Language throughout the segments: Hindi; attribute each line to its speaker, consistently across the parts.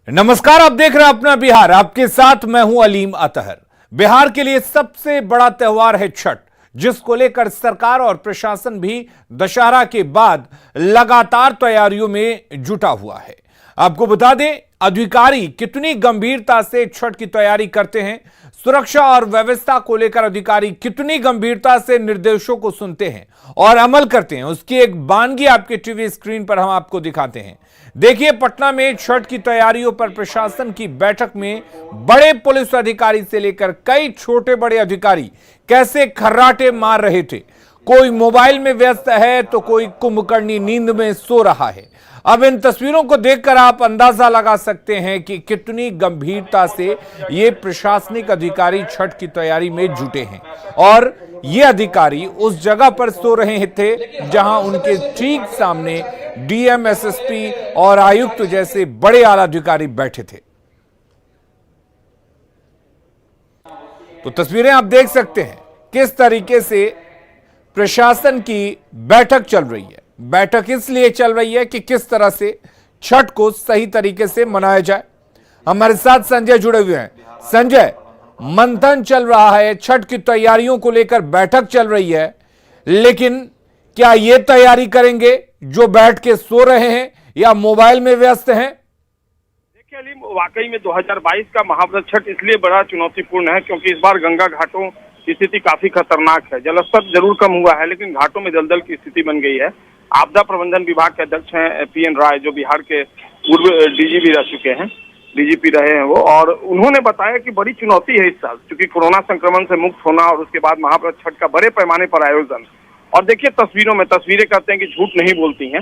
Speaker 1: नमस्कार, आप देख रहे हैं अपना बिहार। आपके साथ मैं हूं अलीम अतहर। बिहार के लिए सबसे बड़ा त्योहार है छठ, जिसको लेकर सरकार और प्रशासन भी दशहरा के बाद लगातार तैयारियों में जुटा हुआ है। आपको बता दें, अधिकारी कितनी गंभीरता से छठ की तैयारी करते हैं, सुरक्षा और व्यवस्था को लेकर अधिकारी कितनी गंभीरता से निर्देशों को सुनते हैं और अमल करते हैं, उसकी एक वानगी आपके टीवी स्क्रीन पर हम आपको दिखाते हैं। देखिए, पटना में छठ की तैयारियों पर प्रशासन की बैठक में बड़े पुलिस अधिकारी से लेकर कई छोटे बड़े अधिकारी कैसे खर्राटे मार रहे थे। कोई मोबाइल में व्यस्त है तो कोई कुंभकर्णी नींद में सो रहा है। अब इन तस्वीरों को देखकर आप अंदाजा लगा सकते हैं कि कितनी गंभीरता से ये प्रशासनिक अधिकारी छठ की तैयारी में जुटे हैं। और ये अधिकारी उस जगह पर सो रहे थे जहां उनके ठीक सामने डीएम, एसएसपी और आयुक्त जैसे बड़े आला अधिकारी बैठे थे। तो तस्वीरें आप देख सकते हैं किस तरीके से प्रशासन की बैठक चल रही है। बैठक इसलिए चल रही है कि किस तरह से छठ को सही तरीके से मनाया जाए। हमारे साथ संजय जुड़े हुए हैं। संजय, मंथन चल रहा है, छठ की तैयारियों को लेकर बैठक चल रही है, लेकिन क्या ये तैयारी करेंगे जो बैठ के सो रहे हैं या मोबाइल में व्यस्त हैं?
Speaker 2: देखिए अलीम, वाकई में 2022 का महाव्रत छठ इसलिए बड़ा चुनौतीपूर्ण है क्योंकि इस बार गंगा घाटों की स्थिति काफी खतरनाक है। जलस्तर जरूर कम हुआ है, लेकिन घाटों में दलदल की स्थिति बन गई है। आपदा प्रबंधन विभाग के अध्यक्ष हैं पीएन राय, जो बिहार के पूर्व डीजीपी रह चुके हैं, डीजीपी रहे हैं वो, और उन्होंने बताया कि बड़ी चुनौती है इस साल, क्योंकि कोरोना संक्रमण से मुक्त होना और उसके बाद महाव्रत छठ का बड़े पैमाने पर आयोजन। और देखिए तस्वीरों में, तस्वीरें कहते हैं कि झूठ नहीं बोलती हैं।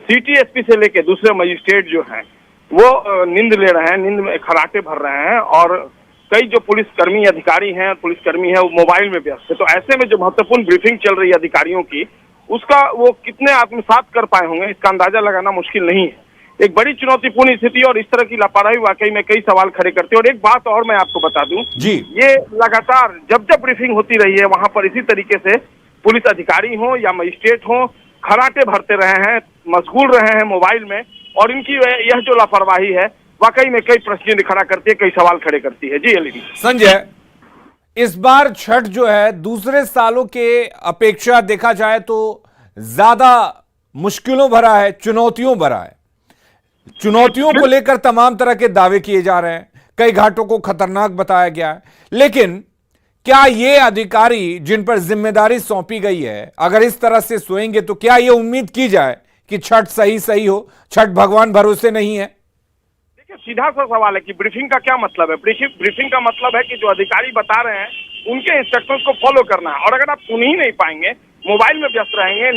Speaker 2: सिटी एसपी से लेके दूसरे मजिस्ट्रेट जो हैं वो नींद ले रहे हैं, नींद में खर्राटे भर रहे हैं, और कई जो पुलिसकर्मी अधिकारी हैं, पुलिसकर्मी है, वो मोबाइल में व्यस्त है। तो ऐसे में जो महत्वपूर्ण ब्रीफिंग चल रही है अधिकारियों की, उसका वो कितने आत्मसात कर पाए होंगे, इसका अंदाजा लगाना मुश्किल नहीं है। एक बड़ी चुनौतीपूर्ण स्थिति, और इस तरह की लापरवाही वाकई में कई सवाल खड़े करती है। और एक बात और मैं आपको बता दूं
Speaker 1: जी,
Speaker 2: ये लगातार जब जब ब्रीफिंग होती रही है, वहां पर इसी तरीके से पुलिस अधिकारी हो या मजिस्ट्रेट हो, खर्राटे भरते रहे हैं, मशगूल रहे हैं मोबाइल में, और इनकी यह जो लापरवाही है वाकई में कई प्रश्न खड़ा करती है, कई सवाल खड़े करती है। जी अली।
Speaker 1: संजय, इस बार छठ जो है दूसरे सालों के अपेक्षा देखा जाए तो ज्यादा मुश्किलों भरा है, चुनौतियों भरा है। चुनौतियों को लेकर तमाम तरह के दावे किए जा रहे हैं, कई घाटों को खतरनाक बताया गया है, लेकिन क्या ये अधिकारी जिन पर जिम्मेदारी सौंपी गई है अगर इस तरह से सोएंगे तो क्या ये उम्मीद की जाए कि छठ सही हो? छठ भगवान भरोसे नहीं है।
Speaker 2: देखिए सीधा सा सवाल है कि ब्रीफिंग का क्या मतलब है। ब्रीफिंग का मतलब है कि जो अधिकारी बता रहे हैं उनके इंस्ट्रक्शंस को फॉलो करना है, और अगर आप सुन ही नहीं पाएंगे, मोबाइल में व्यस्त रहेंगे,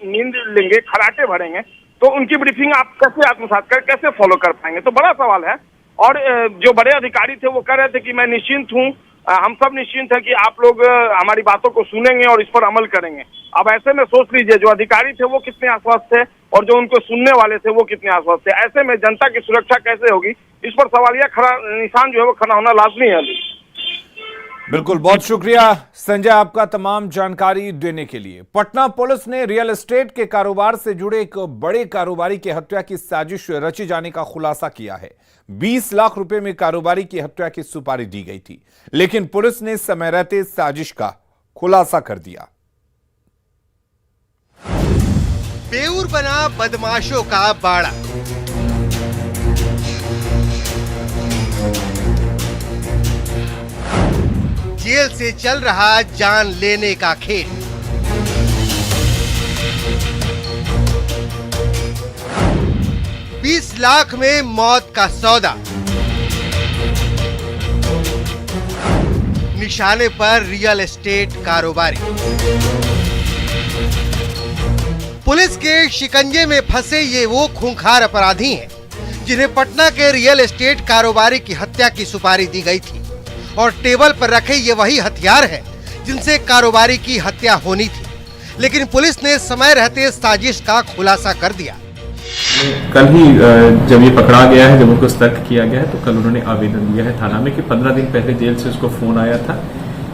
Speaker 2: नींद लेंगे, खर्राटे भरेंगे, तो उनकी ब्रीफिंग आप कैसे आत्मसात कर, कैसे फॉलो कर पाएंगे? तो बड़ा सवाल है। और जो बड़े अधिकारी थे वो कह रहे थे कि मैं निश्चिंत हूँ, हम सब निश्चिंत है कि आप लोग हमारी बातों को सुनेंगे और इस पर अमल करेंगे। अब ऐसे में सोच लीजिए, जो अधिकारी थे वो कितने आश्वस्त थे और जो उनको सुनने वाले थे वो कितने आश्वस्त थे। ऐसे में जनता की सुरक्षा कैसे होगी, इस पर सवालिया खड़ा निशान जो है वो खड़ा होना लाजमी है।
Speaker 1: बिल्कुल, बहुत शुक्रिया संजय आपका तमाम जानकारी देने के लिए। पटना पुलिस ने रियल एस्टेट के कारोबार से जुड़े एक बड़े कारोबारी की हत्या की साजिश रची जाने का खुलासा किया है। 20 लाख रुपए में कारोबारी की हत्या की सुपारी दी गई थी, लेकिन पुलिस ने समय रहते साजिश का खुलासा कर दिया।
Speaker 3: बेऊर बना बदमाशों का बाड़ा। जेल से चल रहा जान लेने का खेल। $20 लाख में मौत का सौदा। निशाने पर रियल एस्टेट कारोबारी। पुलिस के शिकंजे में फंसे ये वो खूंखार अपराधी हैं जिन्हें पटना के रियल एस्टेट कारोबारी की हत्या की सुपारी दी गई थी, और टेबल पर रखे ये वही हथियार हैं जिनसे कारोबारी की हत्या होनी थी, लेकिन पुलिस ने समय रहते साजिश का खुलासा कर दिया।
Speaker 4: कल ही जब ये पकड़ा गया है, जब उनको सतर्क किया गया है, तो कल उन्होंने आवेदन दिया है थाना में कि 15 दिन पहले जेल से उसको फोन आया था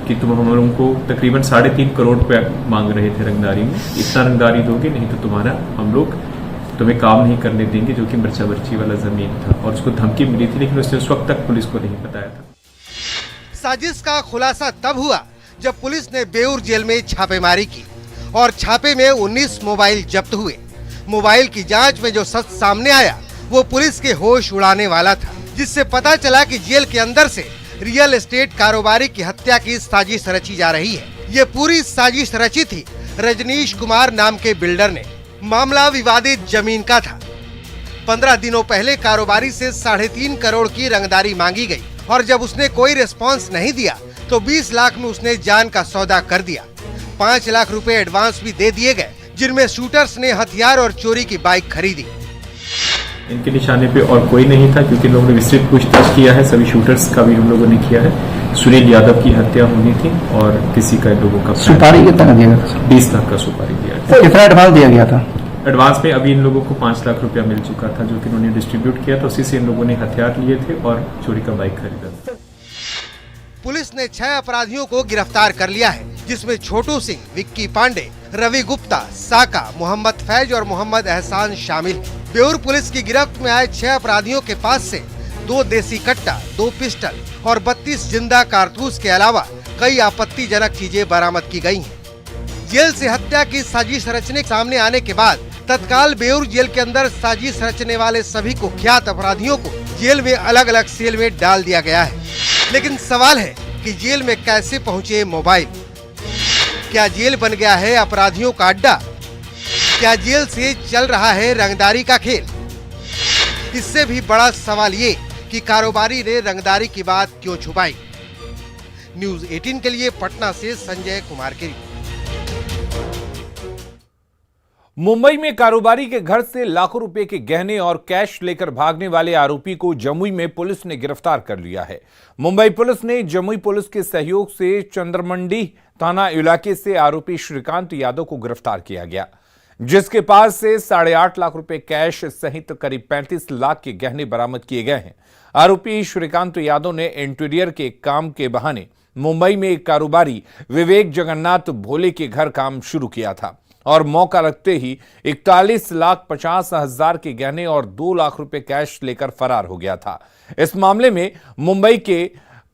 Speaker 4: कि तुम हम लोगों को तकरीबन 3.5 करोड़ रुपया मांग रहे थे रंगदारी में, इतना रंगदारी दोगे नहीं तो तुम्हारा हम लोग तुम्हें काम नहीं करने देंगे, जो कि मिर्चा बर्ची वाला जमीन था। और उसको धमकी मिली थी, लेकिन उसने उस वक्त तक पुलिस को नहीं बताया था।
Speaker 3: साजिश का खुलासा तब हुआ जब पुलिस ने बेऊर जेल में छापेमारी की और छापे में 19 मोबाइल जब्त हुए। मोबाइल की जांच में जो सच सामने आया वो पुलिस के होश उड़ाने वाला था, जिससे पता चला कि जेल के अंदर से रियल एस्टेट कारोबारी की हत्या की साजिश रची जा रही है। ये पूरी साजिश रची थी रजनीश कुमार नाम के बिल्डर ने। मामला विवादित जमीन का था। 15 दिनों पहले कारोबारी से 3.5 करोड़ की रंगदारी मांगी गई और जब उसने कोई रिस्पांस नहीं दिया तो 20 लाख में उसने जान का सौदा कर दिया। 5 लाख रुपए एडवांस भी दे दिए गए, जिनमें शूटर्स ने हथियार और चोरी की बाइक खरीदी।
Speaker 4: इनके निशाने पे और कोई नहीं था, क्योंकि लोगों ने विस्तृत पूछताछ किया है। सभी शूटर्स का भी हम लोगों ने किया है। सुनील यादव की हत्या होनी थी और किसी का इन लोगों का
Speaker 5: सुपारी कितना दिया गया था?
Speaker 4: 20 लाख का सुपारी दिया
Speaker 5: तो कितना एडवांस दिया गया था?
Speaker 4: एडवांस में अभी इन लोगों को 5 लाख रुपया मिल चुका था, जो कि इन्होंने डिस्ट्रीब्यूट किया था। उसी से इन लोगों ने हथियार लिए थे और चोरी का बाइक खरीदा था।
Speaker 3: पुलिस ने 6 अपराधियों को गिरफ्तार कर लिया है, जिसमें छोटू सिंह, विक्की पांडे, रवि गुप्ता, साका, मोहम्मद फैज और मोहम्मद एहसान शामिल हैं। बेऊर पुलिस की गिरफ्त में आए 6 अपराधियों के पास से 2 देसी कट्टा, 2 पिस्टल और 32 जिंदा कारतूस के अलावा कई आपत्तिजनक चीजें बरामद की गई हैं। जेल से हत्या की साजिश रचने सामने आने के बाद तत्काल बेऊर जेल के अंदर साजिश रचने वाले सभी कुख्यात अपराधियों को जेल में अलग अलग सेल में डाल दिया गया है। लेकिन सवाल है कि जेल में कैसे पहुंचे मोबाइल? क्या जेल बन गया है अपराधियों का अड्डा? क्या जेल से चल रहा है रंगदारी का खेल? इससे भी बड़ा सवाल ये कि कारोबारी ने रंगदारी की बात क्यों छुपाई? न्यूज़ 18 के लिए पटना से संजय कुमार की रिपोर्ट।
Speaker 1: मुंबई में कारोबारी के घर से लाखों रुपए के गहने और कैश लेकर भागने वाले आरोपी को जमुई में पुलिस ने गिरफ्तार कर लिया है। मुंबई पुलिस ने जमुई पुलिस के सहयोग से चंद्रमंडी थाना इलाके से आरोपी श्रीकांत यादव को गिरफ्तार किया गया, जिसके पास से 8.5 लाख रुपए कैश सहित करीब 35 लाख के गहने बरामद किए गए हैं। आरोपी श्रीकांत यादव ने इंटीरियर के काम के बहाने मुंबई में एक कारोबारी विवेक जगन्नाथ भोले के घर काम शुरू किया था और मौका लगते ही 41,50,000 के गहने और 2 लाख रुपए कैश लेकर फरार हो गया था। इस मामले में मुंबई के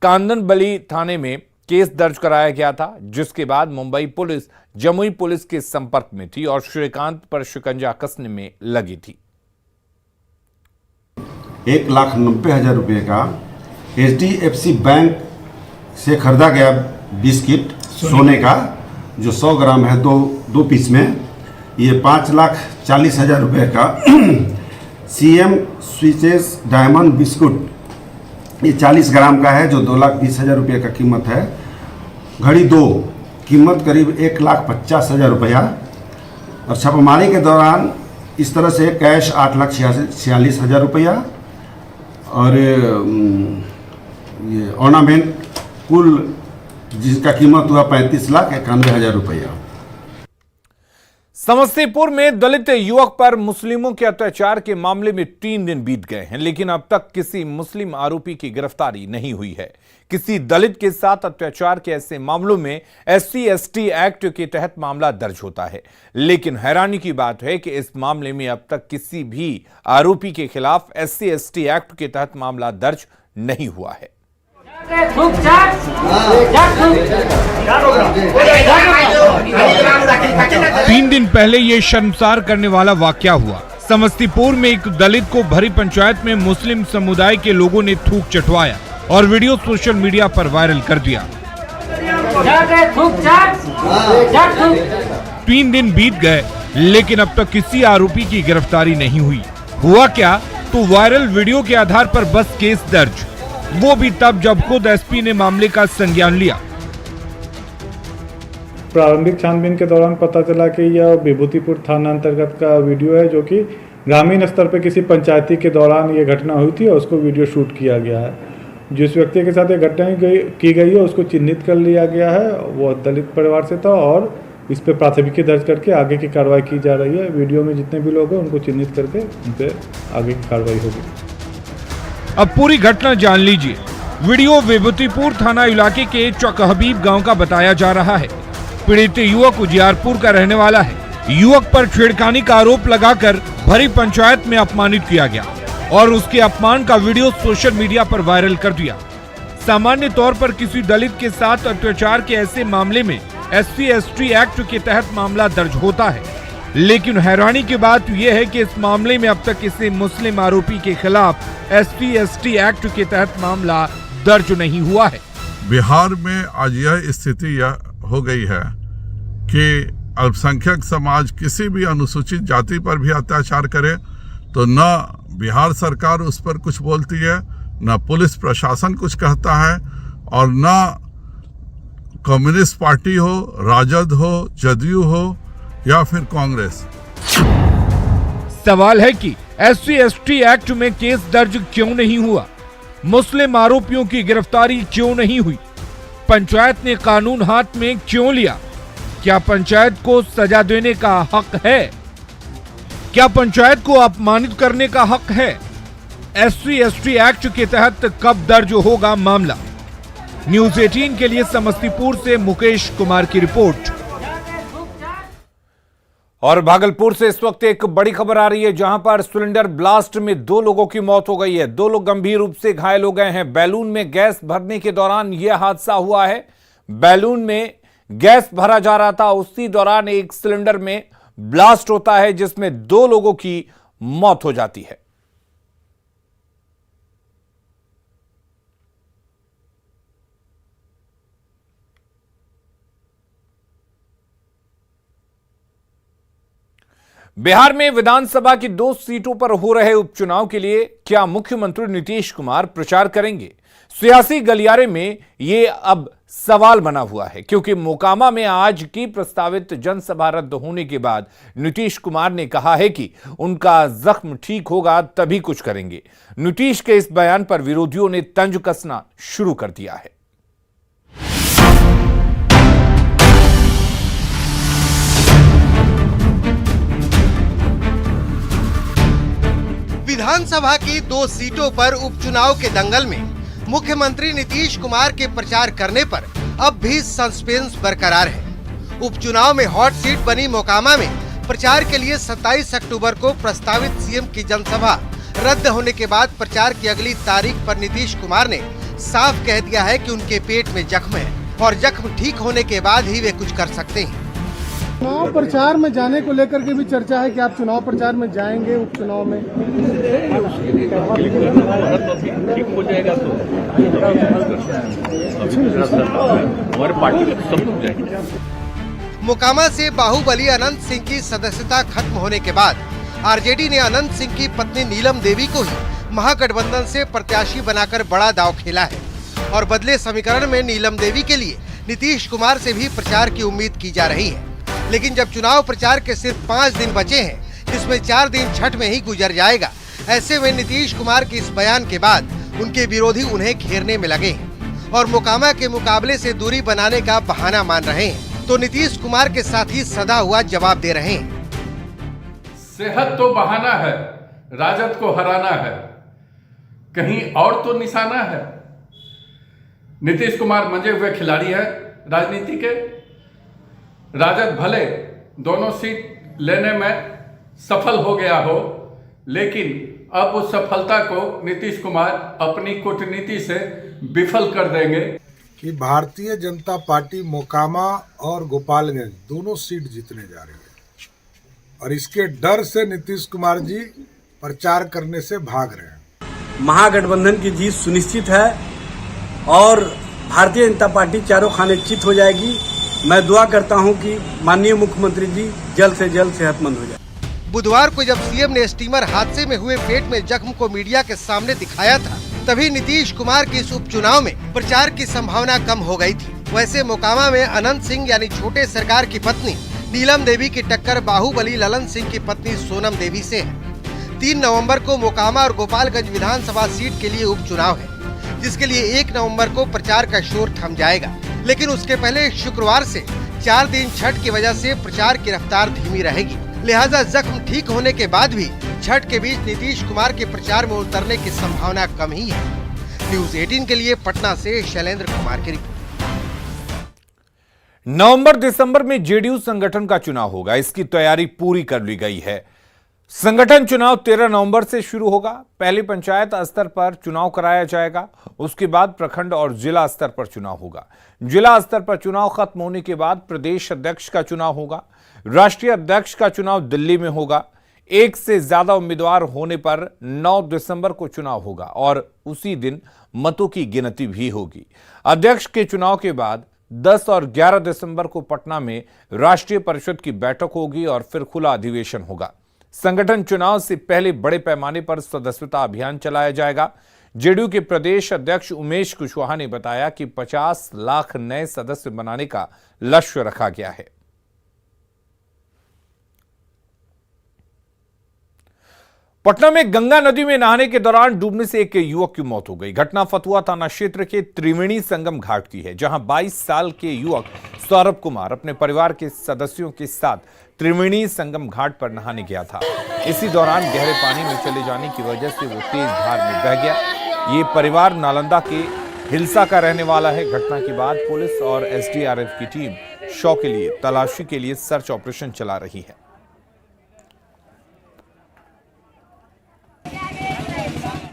Speaker 1: कांदनबली थाने में केस दर्ज कराया गया था, जिसके बाद मुंबई पुलिस जमुई पुलिस के संपर्क में थी और श्रीकांत पर शिकंजा कसने में लगी थी।
Speaker 6: 1,90,000 रुपये का HDFC बैंक से खरीदा गया बिस्किट सोने का, जो 100 ग्राम है, दो पीस में। ये 5,40,000 रुपये का CM स्विचेस डायमंड बिस्कुट, ये 40 ग्राम का है, जो 2,20,000 रुपये का कीमत है। घड़ी 2, कीमत करीब 1,50,000 रुपया। और छापेमारी के दौरान इस तरह से कैश 8,46,000 रुपया और ये ऑर्नामेंट कुल जिसका कीमत हुआ 35,91,000 रुपया।
Speaker 1: समस्तीपुर में दलित युवक पर मुस्लिमों के अत्याचार के मामले में 3 दिन बीत गए हैं, लेकिन अब तक किसी मुस्लिम आरोपी की गिरफ्तारी नहीं हुई है। किसी दलित के साथ अत्याचार के ऐसे मामलों में SC/ST एक्ट के तहत मामला दर्ज होता है, लेकिन हैरानी की बात है कि इस मामले में अब तक किसी भी आरोपी के खिलाफ SC/ST एक्ट के तहत मामला दर्ज नहीं हुआ है। 3 दिन पहले ये शर्मसार करने वाला वाकया हुआ। समस्तीपुर में एक दलित को भरी पंचायत में मुस्लिम समुदाय के लोगों ने थूक चटवाया और वीडियो सोशल मीडिया पर वायरल कर दिया। 3 दिन बीत गए, लेकिन अब तक किसी आरोपी की गिरफ्तारी नहीं हुई। हुआ क्या? तो वायरल वीडियो के आधार पर बस केस दर्ज, वो भी तब जब खुद SP ने मामले का संज्ञान लिया।
Speaker 7: प्रारंभिक छानबीन के दौरान पता चला कि यह विभूतिपुर थाना अंतर्गत का वीडियो है, जो कि ग्रामीण स्तर पर किसी पंचायती के दौरान ये घटना हुई थी और उसको वीडियो शूट किया गया है। जिस व्यक्ति के साथ ये घटना की गई है उसको चिन्हित कर लिया गया है। वो दलित परिवार से था और इस पर प्राथमिकी दर्ज करके आगे की कार्रवाई की जा रही है। वीडियो में जितने भी लोग हैं उनको चिन्हित करके उन पर आगे की कार्रवाई होगी।
Speaker 1: अब पूरी घटना जान लीजिए। वीडियो विभूतिपुर थाना इलाके के चक हबीब गांव का बताया जा रहा है। पीड़ित युवक उजियारपुर का रहने वाला है। युवक पर छेड़खानी का आरोप लगाकर भरी पंचायत में अपमानित किया गया और उसके अपमान का वीडियो सोशल मीडिया पर वायरल कर दिया। सामान्य तौर पर किसी दलित के साथ अत्याचार के ऐसे मामले में SC/ST एक्ट के तहत मामला दर्ज होता है, लेकिन हैरानी की बात यह है कि इस मामले में अब तक किसी मुस्लिम आरोपी के खिलाफ SC/ST एक्ट के तहत मामला दर्ज नहीं हुआ है।
Speaker 8: बिहार में आज यह स्थिति हो गई है कि अल्पसंख्यक समाज किसी भी अनुसूचित जाति पर भी अत्याचार करे तो न बिहार सरकार उस पर कुछ बोलती है, न पुलिस प्रशासन कुछ कहता है, और न कम्युनिस्ट पार्टी हो, राजद हो, जदयू हो या फिर कांग्रेस।
Speaker 1: सवाल है कि SC/ST एक्ट में केस दर्ज क्यों नहीं हुआ? मुस्लिम आरोपियों की गिरफ्तारी क्यों नहीं हुई? पंचायत ने कानून हाथ में क्यों लिया? क्या पंचायत को सजा देने का हक है? क्या पंचायत को अपमानित करने का हक है? SC/ST एक्ट के तहत कब दर्ज होगा मामला? न्यूज़ 18 के लिए समस्तीपुर से मुकेश कुमार की रिपोर्ट। और भागलपुर से इस वक्त एक बड़ी खबर आ रही है, जहां पर सिलेंडर ब्लास्ट में 2 लोगों की मौत हो गई है, 2 लोग गंभीर रूप से घायल हो गए हैं। बैलून में गैस भरने के दौरान यह हादसा हुआ है। बैलून में गैस भरा जा रहा था, उसी दौरान एक सिलेंडर में ब्लास्ट होता है, जिसमें 2 लोगों की मौत हो जाती है। बिहार में विधानसभा की 2 सीटों पर हो रहे उपचुनाव के लिए क्या मुख्यमंत्री नीतीश कुमार प्रचार करेंगे? सियासी गलियारे में यह अब सवाल बना हुआ है, क्योंकि मोकामा में आज की प्रस्तावित जनसभा रद्द होने के बाद नीतीश कुमार ने कहा है कि उनका जख्म ठीक होगा तभी कुछ करेंगे। नीतीश के इस बयान पर विरोधियों ने तंज कसना शुरू कर दिया है।
Speaker 3: विधानसभा की 2 सीटों पर उपचुनाव के दंगल में मुख्यमंत्री नीतीश कुमार के प्रचार करने पर अब भी सस्पेंस बरकरार है। उपचुनाव में हॉट सीट बनी मोकामा में प्रचार के लिए 27 अक्टूबर को प्रस्तावित सीएम की जनसभा रद्द होने के बाद प्रचार की अगली तारीख पर नीतीश कुमार ने साफ कह दिया है कि उनके पेट में जख्म है और जख्म ठीक होने के बाद ही वे कुछ कर सकते हैं।
Speaker 9: चुनाव प्रचार में जाने को लेकर के भी चर्चा है कि आप चुनाव प्रचार में जाएंगे उपचुनाव में।
Speaker 10: ठीक हो जाएगा तो हमारे पार्टी में सब लोग जाएंगे।
Speaker 3: मोकामा से बाहुबली अनंत सिंह की सदस्यता खत्म होने के बाद आरजेडी ने अनंत सिंह की पत्नी नीलम देवी को ही महागठबंधन से प्रत्याशी बनाकर बड़ा दांव खेला है और बदले समीकरण में नीलम देवी के लिए नीतीश कुमार से भी प्रचार की उम्मीद की जा रही है। लेकिन जब चुनाव प्रचार के सिर्फ 5 दिन बचे हैं, जिसमें 4 दिन छठ में ही गुजर जाएगा, ऐसे में नीतीश कुमार के इस बयान के बाद उनके विरोधी उन्हें घेरने में लगे हैं और मोकामा के मुकाबले से दूरी बनाने का बहाना मान रहे हैं, तो नीतीश कुमार के साथ ही सदा हुआ जवाब दे रहे हैं।
Speaker 11: सेहत तो बहाना है, राजद को हराना है, कहीं और तो निशाना है। नीतीश कुमार मंजे हुए खिलाड़ी है राजनीति के। राजद भले दोनों सीट लेने में सफल हो गया हो, लेकिन अब उस सफलता को नीतीश कुमार अपनी कूटनीति से विफल कर देंगे।
Speaker 12: कि भारतीय जनता पार्टी मोकामा और गोपालगंज दोनों सीट जीतने जा रही है और इसके डर से नीतीश कुमार जी प्रचार करने से भाग रहे हैं।
Speaker 13: महागठबंधन की जीत सुनिश्चित है और भारतीय जनता पार्टी चारों खाने चित हो जाएगी। मैं दुआ करता हूं कि माननीय मुख्यमंत्री जी जल्द से जल्द सेहतमंद हो जाए।
Speaker 3: बुधवार को जब सीएम ने स्टीमर हादसे में हुए पेट में जख्म को मीडिया के सामने दिखाया था, तभी नीतीश कुमार के इस उपचुनाव में प्रचार की संभावना कम हो गई थी। वैसे मोकामा में अनंत सिंह यानी छोटे सरकार की पत्नी नीलम देवी की टक्कर बाहुबली ललन सिंह की पत्नी सोनम देवी से है। 3 नवंबर को मोकामा और गोपालगंज विधानसभा सीट के लिए उपचुनाव है, जिसके लिए 1 नवंबर को प्रचार का शोर थम जाएगा। लेकिन उसके पहले शुक्रवार से 4 दिन छठ की वजह से प्रचार की रफ्तार धीमी रहेगी। लिहाजा जख्म ठीक होने के बाद भी छठ के बीच नीतीश कुमार के प्रचार में उतरने की संभावना कम ही है। न्यूज़ 18 के लिए पटना से शैलेंद्र कुमार की रिपोर्ट।
Speaker 1: नवंबर दिसंबर में जेडीयू संगठन का चुनाव होगा, इसकी तैयारी पूरी कर ली गई है। संगठन चुनाव 13 नवंबर से शुरू होगा। पहली पंचायत स्तर पर चुनाव कराया जाएगा, उसके बाद प्रखंड और जिला स्तर पर चुनाव होगा। जिला स्तर पर चुनाव खत्म होने के बाद प्रदेश अध्यक्ष का चुनाव होगा। राष्ट्रीय अध्यक्ष का चुनाव दिल्ली में होगा। एक से ज्यादा उम्मीदवार होने पर 9 दिसंबर को चुनाव होगा और उसी दिन मतों की गिनती भी होगी। अध्यक्ष के चुनाव के बाद 10 और 11 दिसंबर को पटना में राष्ट्रीय परिषद की बैठक होगी और फिर खुला अधिवेशन होगा। संगठन चुनाव से पहले बड़े पैमाने पर सदस्यता अभियान चलाया जाएगा। जेडीयू के प्रदेश अध्यक्ष उमेश कुशवाहा ने बताया कि 50 लाख नए सदस्य बनाने का लक्ष्य रखा गया है। पटना में गंगा नदी में नहाने के दौरान डूबने से एक युवक की मौत हो गई। घटना फतुहा थाना क्षेत्र के त्रिवेणी संगम घाट की है, जहां 22 साल के युवक सौरभ कुमार अपने परिवार के सदस्यों के साथ त्रिवेणी संगम घाट पर नहाने गया था। इसी दौरान गहरे पानी में चले जाने की वजह से वो तेज धार में बह गया। ये परिवार नालंदा के हिलसा का रहने वाला है। घटना के बाद पुलिस और एसडीआरएफ की टीम शव के लिए तलाशी के लिए सर्च ऑपरेशन चला रही है।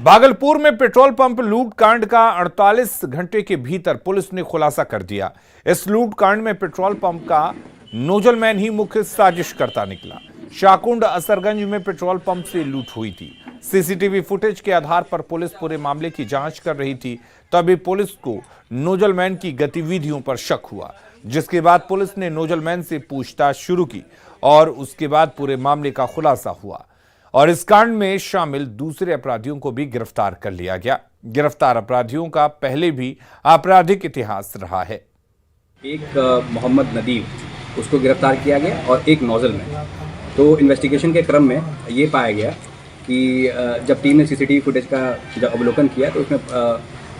Speaker 1: भागलपुर में पेट्रोल पंप लूट कांड का 48 घंटे के भीतर पुलिस ने खुलासा कर दिया। इस लूट कांड में पेट्रोल पंप का नोजलमैन ही मुख्य साजिश करता निकला। शाकुंड असरगंज में पेट्रोल पंप से लूट हुई थी। सीसीटीवी फुटेज के आधार पर पुलिस पूरे मामले की जांच कर रही थी। तभी पुलिस को नोजलमैन की गतिविधियों पर शक हुआ, जिसके बाद पुलिस ने नोजलमैन से पूछताछ शुरू की और उसके बाद पूरे मामले का खुलासा हुआ और इस कांड में शामिल दूसरे अपराधियों को भी गिरफ्तार कर लिया गया। गिरफ्तार अपराधियों का पहले भी आपराधिक इतिहास रहा है।
Speaker 14: एक मोहम्मद नदीम, उसको गिरफ्तार किया गया और एक नौजल में। तो इन्वेस्टिगेशन के क्रम में ये पाया गया कि जब टीम ने सीसीटीवी फुटेज का जब अवलोकन किया तो उसमें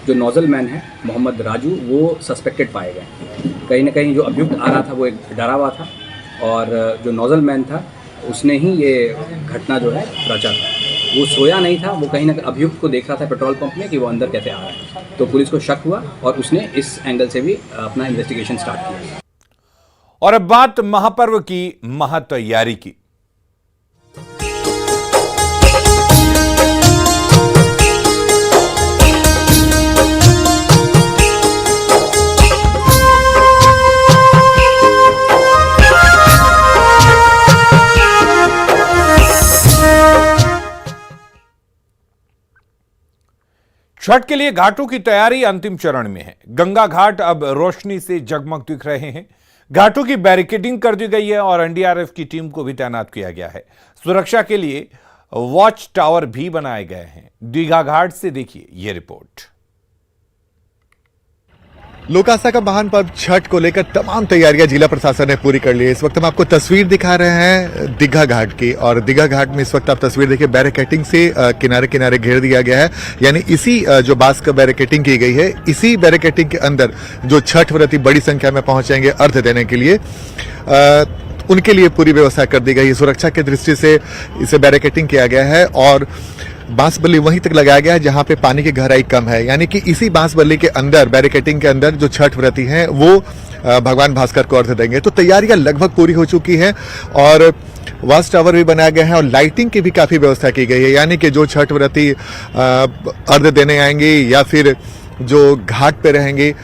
Speaker 14: जो नौजल मैन है मोहम्मद राजू, वो सस्पेक्टेड पाए गए। कहीं ना कहीं जो अभियुक्त आ रहा था वो एक डरा हुआ था और जो नौजल मैन था उसने ही ये घटना जो है रचा था। वो सोया नहीं था, वो कहीं ना कहीं अभियुक्त को देख रहा था पेट्रोल पंप में कि वो अंदर कैसे आ रहा है। तो पुलिस को शक हुआ और उसने इस एंगल से भी अपना इन्वेस्टिगेशन स्टार्ट किया।
Speaker 1: और अब बात महापर्व की महातैयारी की। छठ के लिए घाटों की तैयारी अंतिम चरण में है। गंगा घाट अब रोशनी से जगमग दिख रहे हैं। घाटों की बैरिकेडिंग कर दी गई है और एनडीआरएफ की टीम को भी तैनात किया गया है। सुरक्षा के लिए वॉच टावर भी बनाए गए हैं। दीघा घाट से देखिए ये रिपोर्ट।
Speaker 15: लोक आस्था का महान पर्व छठ को लेकर तमाम तैयारियां जिला प्रशासन ने पूरी कर ली है। इस वक्त हम आपको तस्वीर दिखा रहे हैं दीघा घाट की, और दीघा घाट में इस वक्त आप तस्वीर देखिए, बैरिकेटिंग से किनारे किनारे घेर दिया गया है। यानी इसी जो बांस का बैरिकेटिंग की गई है, इसी बैरिकेटिंग के अंदर जो छठ व्रती बड़ी संख्या में पहुंचेंगे अर्घ्य देने के लिए, उनके लिए पूरी व्यवस्था कर दी गई है। सुरक्षा की दृष्टि से इसे बैरिकेटिंग किया गया है और बांस बल्ली वहीं तक लगाया गया है जहां पे पानी की गहराई कम है। यानी कि इसी बांस बल्ली के अंदर, बैरिकेटिंग के अंदर जो छठ व्रती हैं वो भगवान भास्कर को अर्घ्य देंगे। तो तैयारियां लगभग पूरी हो चुकी हैं और वॉच टावर भी बनाया गया है और लाइटिंग की भी काफी व्यवस्था की गई है। यानी कि जो छठ व्रती अर्घ्य देने आएंगे या फिर जो घाट पे रहेंगे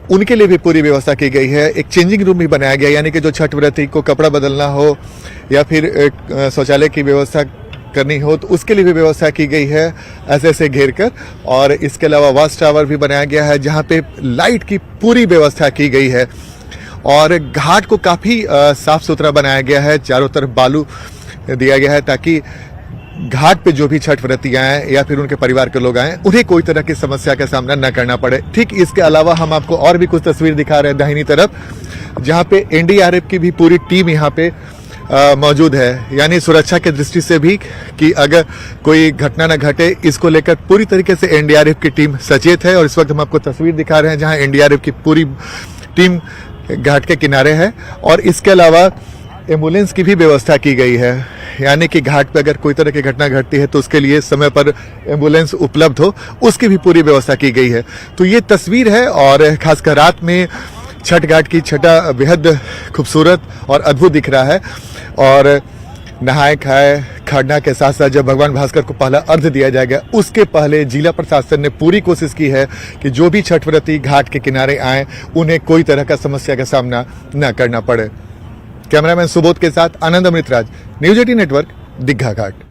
Speaker 15: उनके लिए भी पूरी व्यवस्था की गई है। एक चेंजिंग रूम भी बनाया गया, यानी कि जो छठ व्रती को कपड़ा बदलना हो या फिर शौचालय की व्यवस्था करनी हो तो उसके लिए भी व्यवस्था की गई है ऐसे ऐसे घेर कर। और इसके अलावा वॉच टावर भी बनाया गया है जहां पे लाइट की पूरी व्यवस्था की गई है और घाट को काफी साफ सुथरा बनाया गया है। चारों तरफ बालू दिया गया है ताकि घाट पे जो भी छठ व्रती आए या फिर उनके परिवार के लोग आए उन्हें कोई तरह की समस्या का सामना न करना पड़े। ठीक इसके अलावा हम आपको और भी कुछ तस्वीर दिखा रहे हैं दाहिनी तरफ, जहां पे एनडीआरएफ की भी पूरी टीम यहाँ पे मौजूद है। यानी सुरक्षा की दृष्टि से भी कि अगर कोई घटना न घटे, इसको लेकर पूरी तरीके से एनडीआरएफ की टीम सचेत है। और इस वक्त हम आपको तस्वीर दिखा रहे हैं जहां एनडीआरएफ की पूरी टीम घाट के किनारे है और इसके अलावा एम्बुलेंस की भी व्यवस्था की गई है। यानी कि घाट पर अगर कोई तरह की घटना घटती है तो उसके लिए समय पर एम्बुलेंस उपलब्ध हो, उसकी भी पूरी व्यवस्था की गई है। तो ये तस्वीर है और खासकर रात में छठ घाट की छठा बेहद खूबसूरत और अद्भुत दिख रहा है और नहाए खाए खरना के साथ साथ जब भगवान भास्कर को पहला अर्घ दिया जाएगा उसके पहले जिला प्रशासन ने पूरी कोशिश की है कि जो भी छठ व्रती घाट के किनारे आए उन्हें कोई तरह का समस्या का सामना न करना पड़े। कैमरामैन सुबोध के साथ आनंद अमृतराज, न्यूज 18 नेटवर्क, दीघा घाट।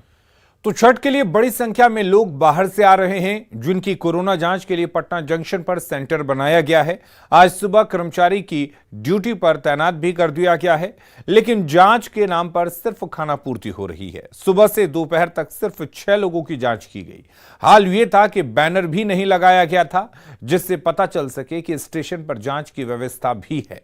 Speaker 1: तो छठ के लिए बड़ी संख्या में लोग बाहर से आ रहे हैं, जिनकी कोरोना जांच के लिए पटना जंक्शन पर सेंटर बनाया गया है। आज सुबह कर्मचारी की ड्यूटी पर तैनात भी कर दिया गया है, लेकिन जांच के नाम पर सिर्फ खाना पूर्ति हो रही है। सुबह से दोपहर तक सिर्फ 6 लोगों की जांच की गई। हाल ये था कि बैनर भी नहीं लगाया गया था, जिससे पता चल सके कि स्टेशन पर जांच की व्यवस्था भी है।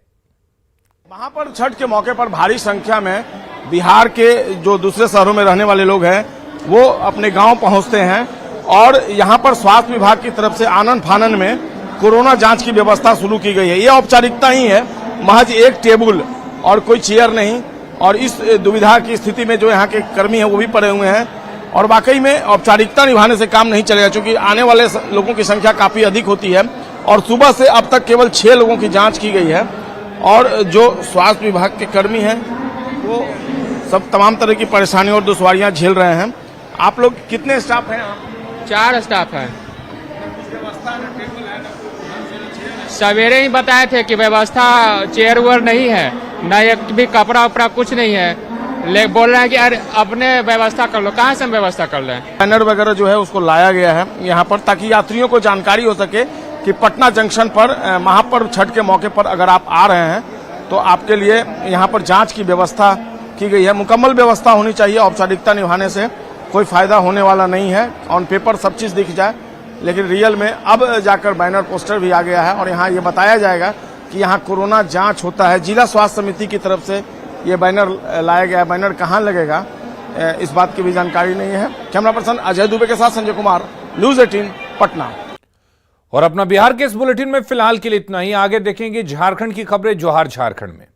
Speaker 2: वहां पर छठ के मौके पर भारी संख्या में बिहार के जो दूसरे शहरों में रहने वाले लोग हैं वो अपने गांव पहुंचते हैं और यहां पर स्वास्थ्य विभाग की तरफ से आनन फानन में कोरोना जांच की व्यवस्था शुरू की गई है। ये औपचारिकता ही है, महज एक टेबल और कोई चेयर नहीं। और इस दुविधा की स्थिति में जो यहाँ के कर्मी हैं वो भी पड़े हुए हैं और वाकई में औपचारिकता निभाने से काम नहीं चलेगा, क्योंकि आने वाले लोगों की संख्या काफी अधिक होती है। और सुबह से अब तक केवल 6 लोगों की जाँच की गई है और जो स्वास्थ्य विभाग के कर्मी हैं वो सब तमाम तरह की परेशानियों और दुश्वारियां झेल रहे हैं। आप लोग कितने स्टाफ हैं?
Speaker 16: 4 स्टाफ हैं। सवेरे ही बताए थे कि व्यवस्था चेयर वेयर नहीं है, न एक भी कपड़ा उपड़ा कुछ नहीं है। बोल रहे हैं कि अरे अपने व्यवस्था कर लो। कहाँ से हम व्यवस्था कर लें?
Speaker 2: बैनर वगैरह जो है उसको लाया गया है यहाँ पर, ताकि यात्रियों को जानकारी हो सके कि पटना जंक्शन पर महापर्व छठ के मौके पर अगर आप आ रहे हैं तो आपके लिए यहाँ पर जांच की व्यवस्था की गई है। मुकम्मल व्यवस्था होनी चाहिए, औपचारिकता निभाने से कोई फायदा होने वाला नहीं है। ऑन पेपर सब चीज दिख जाए, लेकिन रियल में अब जाकर बैनर पोस्टर भी आ गया है और यहाँ ये बताया जाएगा कि यहाँ कोरोना जांच होता है। जिला स्वास्थ्य समिति की तरफ से ये बैनर लाया गया है। बैनर कहाँ लगेगा इस बात की भी जानकारी नहीं है। कैमरा पर्सन अजय दुबे के साथ संजय कुमार, न्यूज 18 पटना।
Speaker 1: और अपना बिहार के इस बुलेटिन में फिलहाल के लिए इतना ही। आगे देखेंगे झारखंड की खबरें जोहार झारखंड में।